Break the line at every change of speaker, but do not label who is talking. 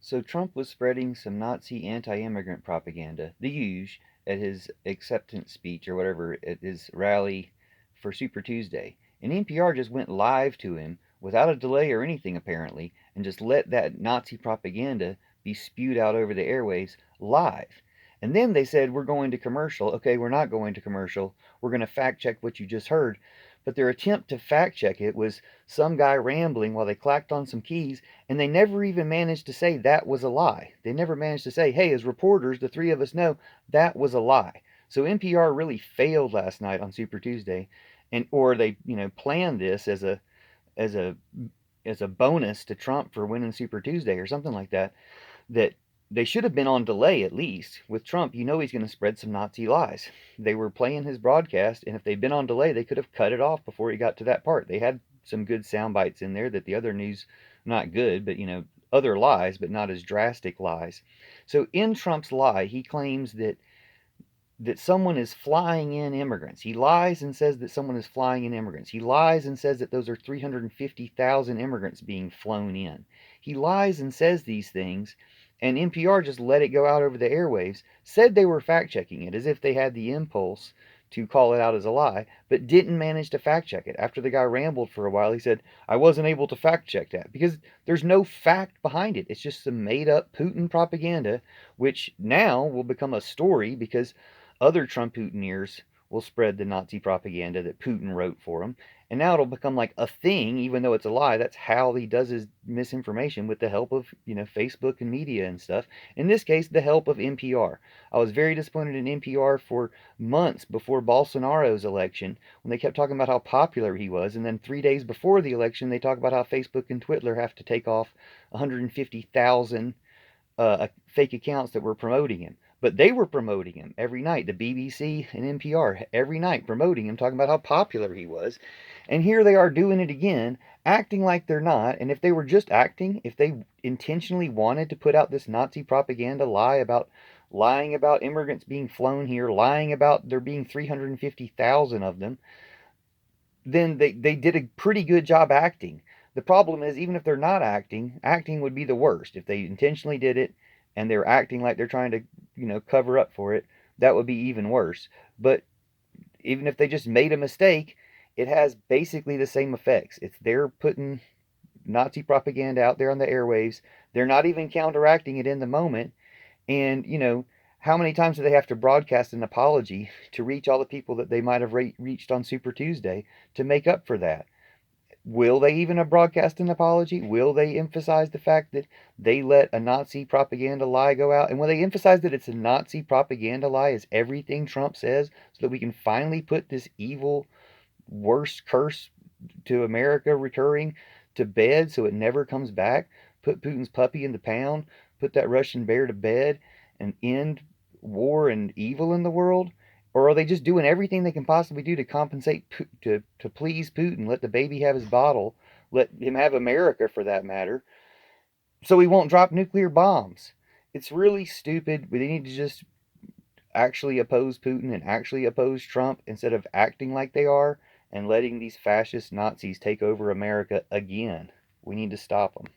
So Trump was spreading some Nazi anti-immigrant propaganda, the huge, at his acceptance speech or whatever, at his rally for Super Tuesday. And NPR just went live to him without a delay or anything apparently, and just let that Nazi propaganda be spewed out over the airwaves live. And then they said, we're going to commercial. Okay, we're not going to commercial. We're going to fact check what you just heard. But their attempt to fact check it was some guy rambling while they clacked on some keys, and they never even managed to say that was a lie. They never managed to say, hey, as reporters, the three of us know that was a lie. So NPR really failed last night on Super Tuesday, and or they planned this as a as a bonus to Trump for winning Super Tuesday or something like that. That they should have been on delay at least. With Trump, he's going to spread some Nazi lies. They were playing his broadcast, and if they'd been on delay, they could have cut it off before he got to that part. They had some good sound bites in there that the other news, not good, but other lies, but not as drastic lies. So in Trump's lie, he claims that someone is flying in immigrants. He lies and says that someone is flying in immigrants. He lies and says that those are 350,000 immigrants being flown in. He lies and says these things, and NPR just let it go out over the airwaves, said they were fact checking it as if they had the impulse to call it out as a lie, but didn't manage to fact check it. After the guy rambled for a while, he said, I wasn't able to fact check that because there's no fact behind it. It's just some made up Putin propaganda, which now will become a story because other Trump-Putineers will spread the Nazi propaganda that Putin wrote for him. And now it'll become like a thing, even though it's a lie. That's how he does his misinformation, with the help of, Facebook and media and stuff. In this case, the help of NPR. I was very disappointed in NPR for months before Bolsonaro's election when they kept talking about how popular he was. And then 3 days before the election, they talk about how Facebook and Twitter have to take off 150,000 fake accounts that were promoting him. But they were promoting him every night. The BBC and NPR every night promoting him, talking about how popular he was. And here they are doing it again, acting like they're not. And if they were just acting, if they intentionally wanted to put out this Nazi propaganda lying about immigrants being flown here, lying about there being 350,000 of them, then they did a pretty good job acting. The problem is, even if they're not acting, acting would be the worst. If they intentionally did it and they're acting like they're trying to, cover up for it, that would be even worse. But even if they just made a mistake, it has basically the same effects. It's they're putting Nazi propaganda out there on the airwaves. They're not even counteracting it in the moment. And, how many times do they have to broadcast an apology to reach all the people that they might have reached on Super Tuesday to make up for that? Will they even broadcast an apology? Will they emphasize the fact that they let a Nazi propaganda lie go out? And will they emphasize that it's a Nazi propaganda lie, as everything Trump says, so that we can finally put this evil, worst curse to America recurring to bed so it never comes back? Put Putin's puppy in the pound, put that Russian bear to bed, and end war and evil in the world? Or are they just doing everything they can possibly do to compensate, to please Putin, let the baby have his bottle, let him have America for that matter, so he won't drop nuclear bombs? It's really stupid. They need to just actually oppose Putin and actually oppose Trump instead of acting like they are and letting these fascist Nazis take over America again. We need to stop them.